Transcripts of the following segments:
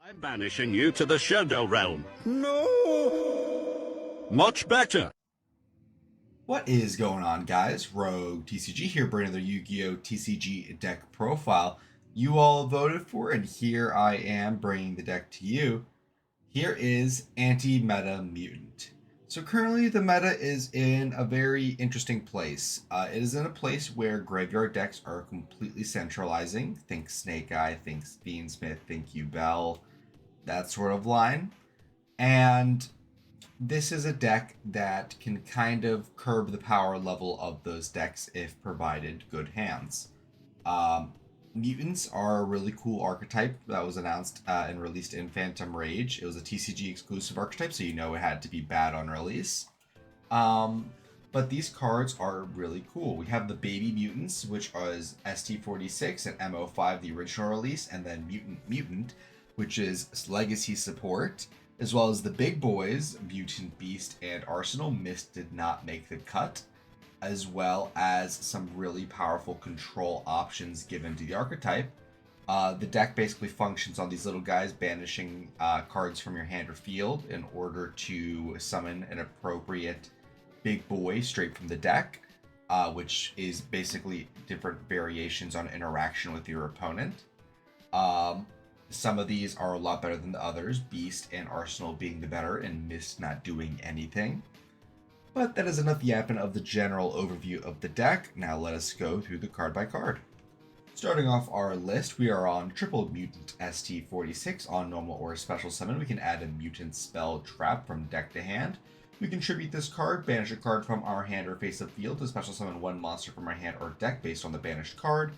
I'm banishing you to the Shadow Realm. No! Much better. What is going on, guys? Rogue TCG here, bringing another Yu-Gi-Oh! TCG deck profile you all voted for, and here I am bringing the deck to you. Here is Anti-Meta Mutant. So currently the meta is in a very interesting place. It is in a place where graveyard decks are completely centralizing. Think Snake Eye, think Fiendsmith, think yugioh, that sort of line. And this is a deck that can kind of curb the power level of those decks if provided good hands. Um, Mutants are a really cool archetype that was announced and released in Phantom Rage. It was a TCG exclusive archetype, so you know it had to be bad on release. Um, but these cards are really cool. We have the Baby Mutants, which is ST46 and MO5, the original release, and then Mutant, which is Legacy support, as well as the big boys, Mutant Beast and Arsenal. Mist did not make the cut, as well as some really powerful control options given to the archetype. The deck basically functions on these little guys, banishing cards from your hand or field in order to summon an appropriate big boy straight from the deck, which is basically different variations on interaction with your opponent. Some of these are a lot better than the others, Beast and Arsenal being the better, and Mist not doing anything. But that is enough yapping of the general overview of the deck. Now let us go through the card by card. Starting off our list, we are on Triple Mutant ST46. On normal or special summon, we can add a Mutant spell trap from deck to hand. We can tribute this card, banish a card from our hand or face of field to special summon one monster from our hand or deck based on the banished card.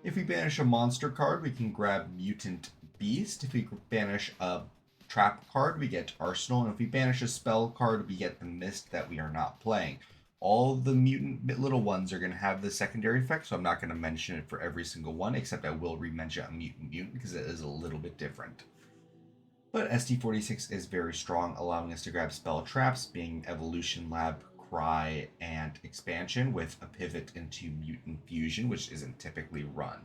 If we banish a monster card, we can grab Mutant Beast. If we banish a trap card, we get Arsenal, and if we banish a spell card, we get the Mist that we are not playing. All of the mutant little ones are going to have the secondary effect, so I'm not going to mention it for every single one, except I will re-mention a mutant because it is a little bit different. But ST46 is very strong, allowing us to grab spell traps, being Evolution Lab, Cry, and Expansion, with a pivot into Mutant Fusion, which isn't typically run.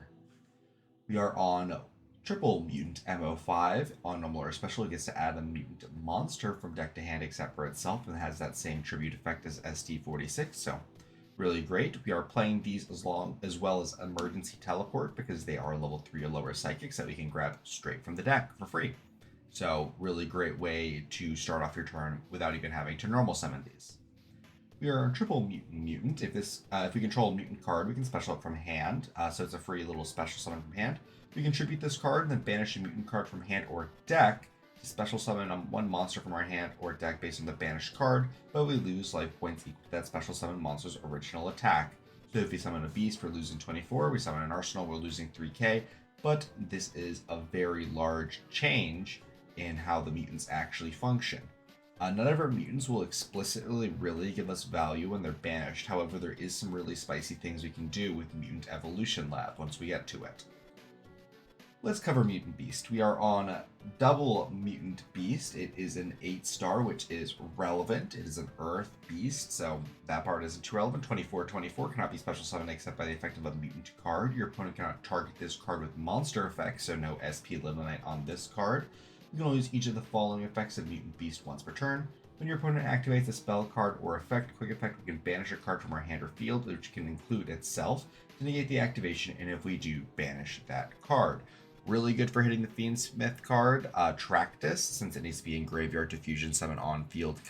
We are on Triple Mutant MO5. On normal or special, it gets to add a mutant monster from deck to hand except for itself, and it has that same tribute effect as ST46, so really great. We are playing these as well as Emergency Teleport because they are level 3 or lower psychics that we can grab straight from the deck for free. So really great way to start off your turn without even having to normal summon these. We are on Triple Mutant. If we control a mutant card, we can special it from hand, so it's a free little special summon from hand. We can tribute this card and then banish a mutant card from hand or deck to special summon one monster from our hand or deck based on the banished card, but we lose life points equal to that special summon monster's original attack. So if we summon a beast, we're losing 24, we summon an arsenal, we're losing 3k, but this is a very large change in how the mutants actually function. None of our mutants will explicitly really give us value when they're banished, however there is some really spicy things we can do with Mutant Evolution Lab once we get to it. Let's cover Mutant Beast. We are on Double Mutant Beast. It is an 8-star, which is relevant. It is an Earth Beast, so that part isn't too relevant. 24/24 cannot be special summoned except by the effect of a mutant card. Your opponent cannot target this card with monster effects, so no SP Eliminate on this card. You can only use each of the following effects of Mutant Beast once per turn. When your opponent activates a spell card or effect, quick effect, we can banish a card from our hand or field, which can include itself, to negate the activation, and if we do, banish that card. Really good for hitting the Fiendsmith card, Tractus, since it needs to be in graveyard to fusion summon on field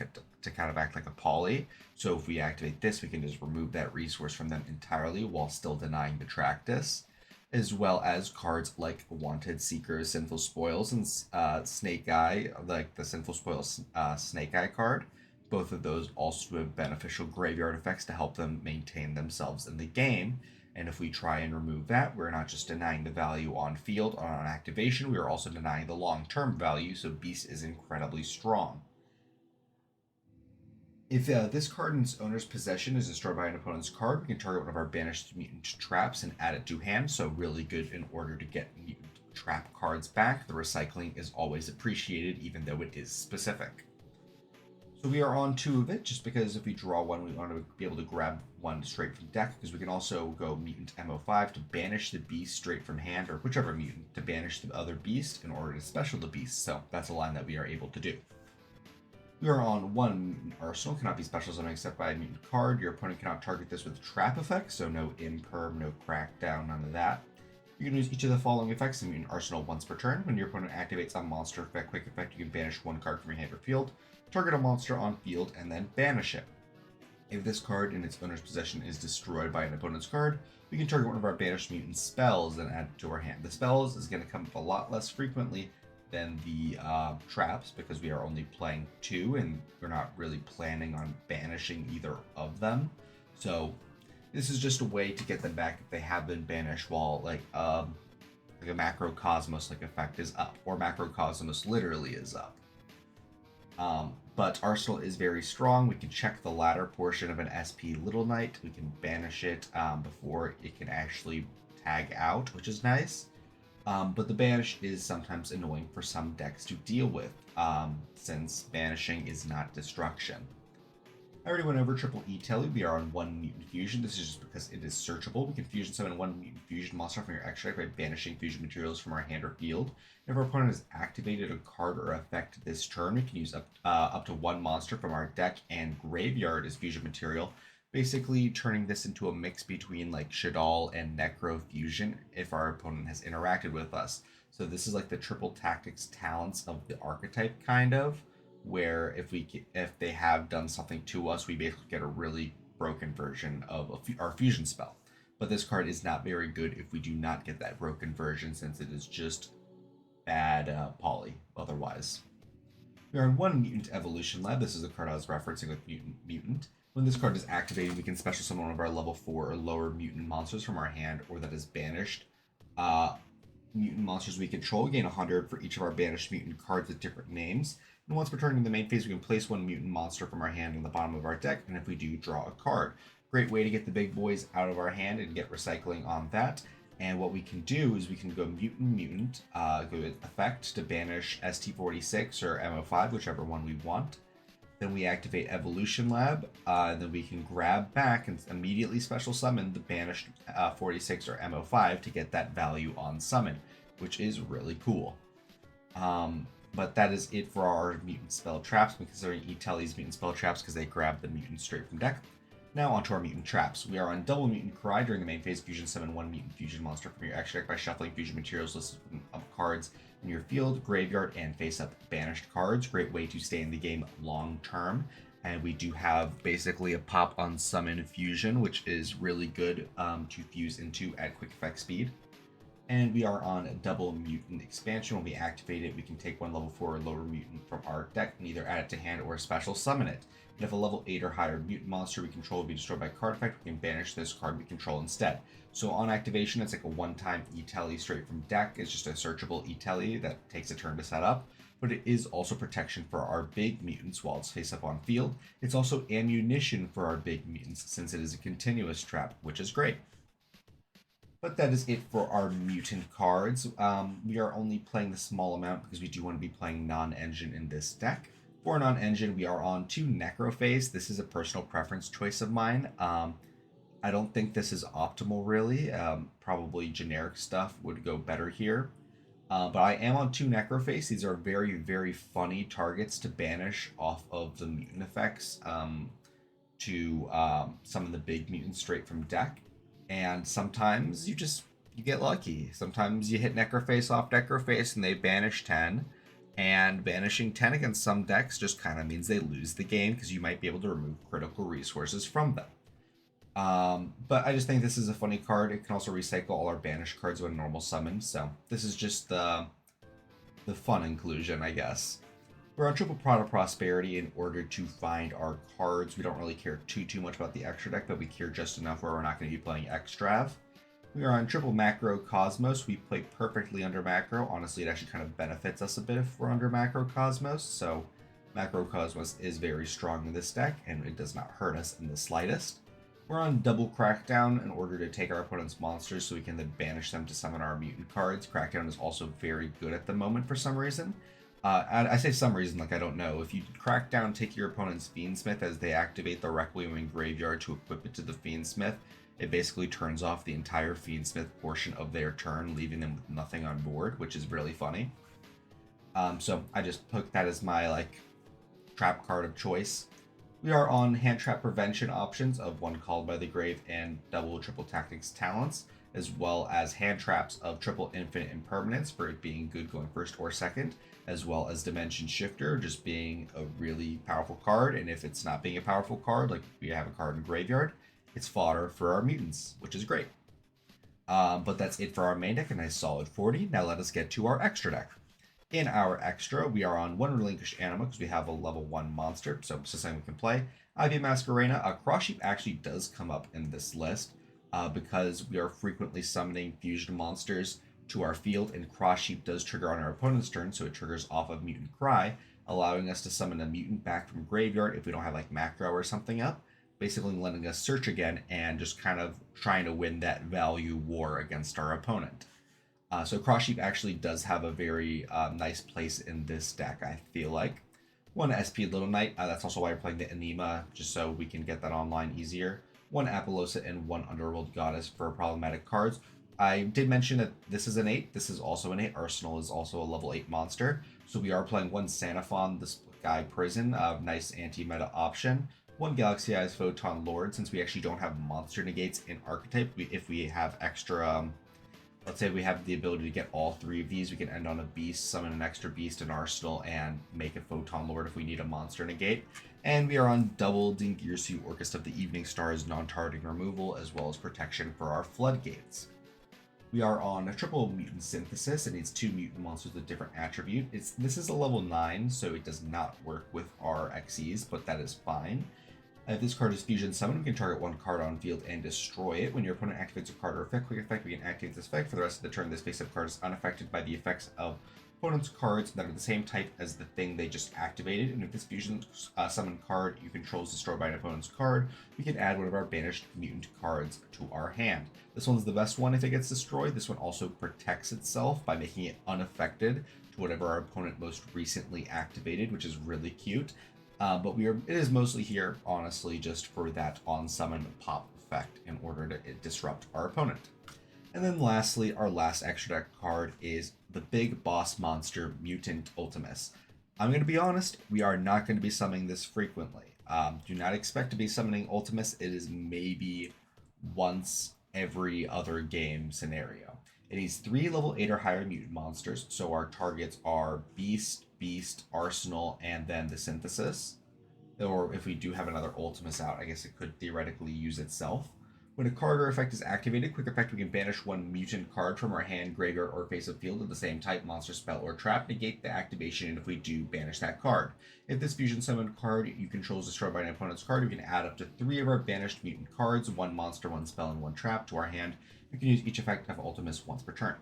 to kind of act like a poly. So if we activate this, we can just remove that resource from them entirely while still denying the Tractus. As well as cards like Wanted Seekers, Sinful Spoils, and Snake Eye, like the Sinful Spoils Snake Eye card. Both of those also have beneficial graveyard effects to help them maintain themselves in the game. And if we try and remove that, we're not just denying the value on field or on activation, we are also denying the long-term value, so Beast is incredibly strong. If this card in its owner's possession is destroyed by an opponent's card, we can target one of our banished mutant traps and add it to hand, so really good in order to get mutant trap cards back. The recycling is always appreciated, even though it is specific. So we are on 2 of it, just because if we draw one, we want to be able to grab one straight from deck, because we can also go Mutant MO5 to banish the beast straight from hand, or whichever mutant, to banish the other beast in order to special the beast. So that's a line that we are able to do. We are on 1 mutant arsenal, cannot be special summoned except by a mutant card. Your opponent cannot target this with trap effects, so no imperm, no crackdown, none of that. You can use each of the following effects in Mutant Arsenal once per turn. When your opponent activates a monster effect quick effect, you can banish 1 card from your hand or field, target a monster on field, and then banish it. If this card in its owner's possession is destroyed by an opponent's card, we can target one of our banished mutant spells and add it to our hand. The spells is going to come up a lot less frequently than the traps, because we are only playing 2 and we're not really planning on banishing either of them. So this is just a way to get them back if they have been banished while like a Macrocosmos like effect is up, or Macrocosmos literally is up. But Arsenal is very strong. We can check the latter portion of an SP Little Knight. We can banish it before it can actually tag out, which is nice. But the banish is sometimes annoying for some decks to deal with, since banishing is not destruction. I already went over triple E-Telly. We are on 1 Mutant Fusion. This is just because it is searchable. We can fusion summon 1 Mutant Fusion monster from your extra deck by banishing fusion materials from our hand or field. If our opponent has activated a card or effect this turn, we can use up to 1 monster from our deck and graveyard as fusion material, basically turning this into a mix between like Shaddoll and Necro Fusion if our opponent has interacted with us. So this is like the triple tactics talents of the archetype, kind of, where if they have done something to us, we basically get a really broken version of our fusion spell. But this card is not very good if we do not get that broken version, since it is just bad poly otherwise. We are in 1 Mutant Evolution Lab. This is the card I was referencing with Mutant. When this card is activated, we can special summon one of our level 4 or lower mutant monsters from our hand, or that is banished. Mutant monsters we control gain 100 for each of our banished mutant cards with different names. And once returning to the main phase, we can place 1 mutant monster from our hand on the bottom of our deck, and if we do, draw a card. Great way to get the big boys out of our hand and get recycling on that. And what we can do is we can go Mutant, go with Effect to banish ST46 or MO5, whichever one we want. Then we activate Evolution Lab, and then we can grab back and immediately special summon the banished 46 or MO5 to get that value on summon, which is really cool. But that is it for our mutant spell traps. I'm considering E-Telly's mutant spell traps because they grab the mutant straight from deck. Now onto our mutant traps. We are on double mutant cry. During the main phase, fusion summon 1 mutant fusion monster from your extra deck by shuffling fusion materials listed of cards in your field, graveyard, and face up banished cards. Great way to stay in the game long term. And we do have basically a pop on summon fusion, which is really good to fuse into at quick effect speed. And we are on a double mutant expansion. When we activate it, we can take 1 level 4 or lower mutant from our deck and either add it to hand or special summon it. And if a level 8 or higher mutant monster we control will be destroyed by card effect, we can banish this card we control instead. So on activation, it's like a one-time E-Telly straight from deck. It's just a searchable E-Telly that takes a turn to set up. But it is also protection for our big mutants while it's face up on field. It's also ammunition for our big mutants since it is a continuous trap, which is great. But that is it for our mutant cards. We are only playing the small amount because we do want to be playing non-engine in this deck. For non-engine, we are on 2 Necrophase. This is a personal preference choice of mine. I don't think this is optimal, really. Probably generic stuff would go better here. But I am on 2 Necrophase. These are very, very funny targets to banish off of the mutant effects to summon the big mutants straight from deck. And sometimes you get lucky. Sometimes you hit Necrophase off Necrophase and they banish 10. And banishing 10 against some decks just kind of means they lose the game because you might be able to remove critical resources from them. But I just think this is a funny card. It can also recycle all our banished cards when normal summon. So this is just the fun inclusion, I guess. We're on triple Pot of Prosperity in order to find our cards. We don't really care too much about the extra deck, but we care just enough where we're not going to be playing Extrav. We are on triple Macrocosmos. We play perfectly under Macro. Honestly, it actually kind of benefits us a bit if we're under Macrocosmos. So Macrocosmos is very strong in this deck, and it does not hurt us in the slightest. We're on double Crackdown in order to take our opponent's monsters so we can then banish them to summon our mutant cards. Crackdown is also very good at the moment for some reason. I say some reason, like I don't know. If you crack down, take your opponent's Fiendsmith as they activate the Requiem in graveyard to equip it to the Fiendsmith, it basically turns off the entire Fiendsmith portion of their turn, leaving them with nothing on board, which is really funny. So I just took that as my like trap card of choice. We are on hand trap prevention options of one called by the grave and double triple tactics talents, as well as hand traps of triple infinite impermanence for it being good going first or second, as well as dimension shifter just being a really powerful card. And if it's not being a powerful card, like we have a card in graveyard, it's fodder for our mutants, which is great. But that's it for our main deck, a nice solid 40. Now let us get to our extra deck. In our extra, we are on one relinquished animal because we have a level 1 monster, so it's something we can play. Ivy Masquerena. A Cross Sheep actually does come up in this list because we are frequently summoning fusion monsters to our field, and Cross Sheep does trigger on our opponent's turn, so it triggers off of Mutant Cry, allowing us to summon a mutant back from graveyard if we don't have like macro or something up, basically letting us search again and just kind of trying to win that value war against our opponent. So Cross Sheep actually does have a very nice place in this deck, I feel like. One SP Little Knight, that's also why we're playing the Anima, just so we can get that online easier. One Apollosa and one Underworld Goddess for problematic cards. I did mention that this is an 8. This is also an 8. Arsenal is also a level 8 monster. So we are playing one Sanaphon, this guy Prison, nice anti-meta option. One Galaxy Eyes Photon Lord, since we actually don't have monster negates in Archetype. If we have extra... let's say we have the ability to get all 3 of these, we can end on a beast, summon an extra beast in Arsenal, and make a Photon Lord if we need a monster negate. And we are on double Dingirsu Orchestra of the Evening Stars non-targeting removal, as well as protection for our floodgates. We are on a triple mutant synthesis. It needs 2 mutant monsters with different attribute. This is a level 9, so it does not work with our XEs, but that is fine. If this card is fusion summoned, we can target one card on field and destroy it. When your opponent activates a card or effect, quick effect, we can activate this effect. For the rest of the turn, this face-up card is unaffected by the effects of opponent's cards that are the same type as the thing they just activated. And if this fusion summoned card you control is destroyed by an opponent's card, we can add one of our banished mutant cards to our hand. This one's the best one if it gets destroyed. This one also protects itself by making it unaffected to whatever our opponent most recently activated, which is really cute. But it is mostly here, honestly, just for that on-summon pop effect in order to disrupt our opponent. And then lastly, our last extra deck card is the big boss monster, Mutant Ultimus. I'm going to be honest, we are not going to be summoning this frequently. Do not expect to be summoning Ultimus. It is maybe once every other game scenario. It needs 3 level 8 or higher mutant monsters, so our targets are Beast, Arsenal, and then the Synthesis. Or if we do have another Ultimus out, I guess it could theoretically use itself. When a card or effect is activated, quick effect, we can banish 1 mutant card from our hand, graveyard, or face of field of the same type, monster, spell, or trap, negate the activation, and if we do, banish that card. If this fusion summoned card you control is destroyed by an opponent's card, we can add up to 3 of our banished mutant cards, 1 monster, 1 spell, and 1 trap to our hand. We can use each effect of Ultimus once per turn.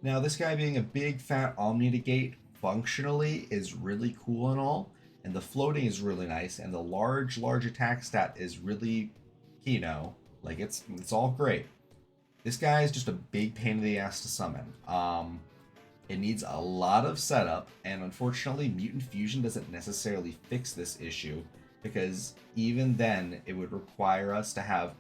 Now, this guy being a big fat Omni negate functionally is really cool and all, and the floating is really nice, and the large attack stat is really, like it's all great. This guy is just a big pain in the ass to summon. It needs a lot of setup, and unfortunately, Mutant Fusion doesn't necessarily fix this issue, because even then, it would require us to have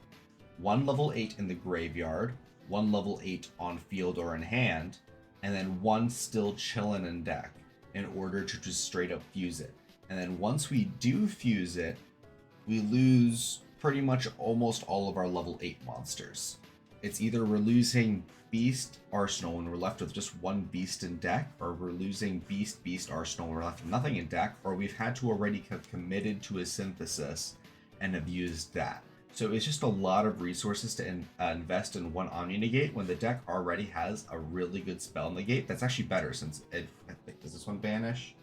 1 level 8 in the graveyard, 1 level 8 on field or in hand, and then 1 still chillin' in deck in order to just straight up fuse it. And then once we do fuse it, we lose pretty much almost all of our level 8 monsters. It's either we're losing Beast, Arsenal, and we're left with just 1 Beast in deck, or we're losing Beast, Arsenal, and we're left with nothing in deck, or we've had to already have committed to a Synthesis and have used that. So it's just a lot of resources to invest in 1 Omni Negate when the deck already has a really good spell negate. That's actually better since does this one banish?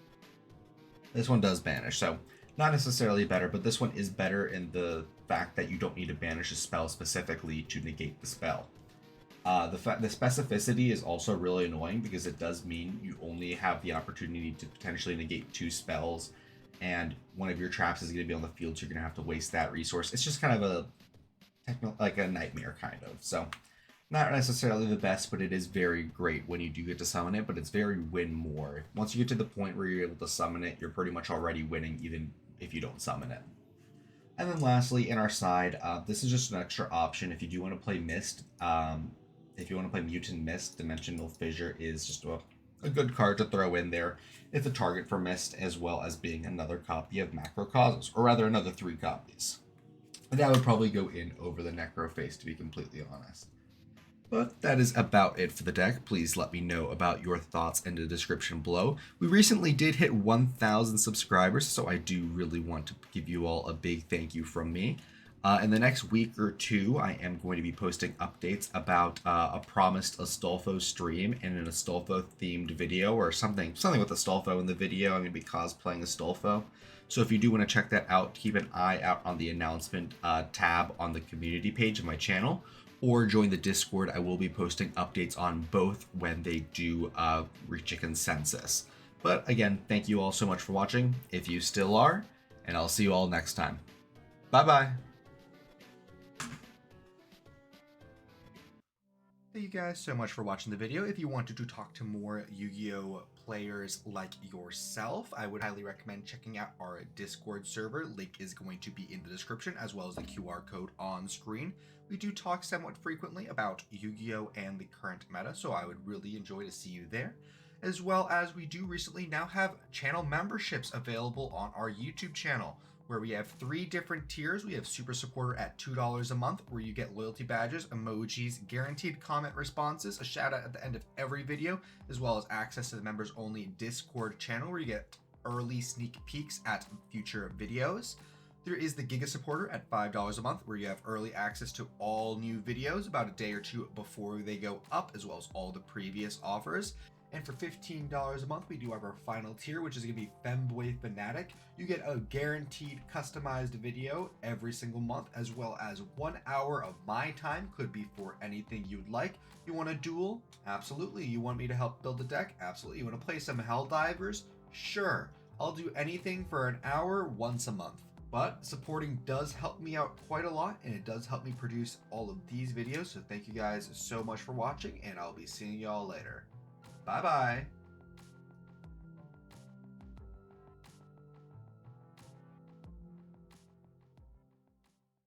This one does banish, so not necessarily better, but this one is better in the fact that you don't need to banish a spell specifically to negate the spell. The specificity is also really annoying because it does mean you only have the opportunity to potentially negate 2 spells, and one of your traps is going to be on the field, so you're going to have to waste that resource. It's just kind of a nightmare, kind of. So Not necessarily the best, but it is very great when you do get to summon it, but it's very win more. Once you get to the point where you're able to summon it, you're pretty much already winning even if you don't summon it. And then lastly, in our side, this is just an extra option if you do want to play Mist. If you want to play Mutant Mist, Dimensional Fissure is just a good card to throw in there. It's a target for Mist, as well as being another copy of Macrocosmos, or rather another 3 copies. And that would probably go in over the Necroface, to be completely honest. But that is about it for the deck. Please let me know about your thoughts in the description below. We recently did hit 1,000 subscribers, so I do really want to give you all a big thank you from me. In the next week or two, I am going to be posting updates about a promised Astolfo stream and an Astolfo themed video, or something with Astolfo in the video. I'm going to be cosplaying Astolfo. So if you do want to check that out, keep an eye out on the announcement tab on the community page of my channel, or join the Discord. I will be posting updates on both when they do reach a consensus. But again, thank you all so much for watching, if you still are, and I'll see you all next time. Bye-bye! Thank you guys so much for watching the video. If you wanted to talk to more Yu-Gi-Oh! Players like yourself, I would highly recommend checking out our Discord server. Link is going to be in the description, as well as the QR code on screen. We do talk somewhat frequently about Yu-Gi-Oh! And the current meta, so I would really enjoy to see you there. As well as we do recently now have channel memberships available on our YouTube channel, where we have 3 different tiers. We have Super Supporter at $2 a month, where you get loyalty badges, emojis, guaranteed comment responses, a shout out at the end of every video, as well as access to the members only Discord channel, where you get early sneak peeks at future videos. There is the Giga Supporter at $5 a month, where you have early access to all new videos about a day or two before they go up, as well as all the previous offers. And for $15 a month, we do have our final tier, which is going to be Femboy Fanatic. You get a guaranteed customized video every single month, as well as 1 hour of my time. Could be for anything you'd like. You want a duel? Absolutely. You want me to help build a deck? Absolutely. You want to play some Helldivers? Sure. I'll do anything for an hour once a month. But supporting does help me out quite a lot, and it does help me produce all of these videos. So thank you guys so much for watching, and I'll be seeing y'all later. Bye-bye.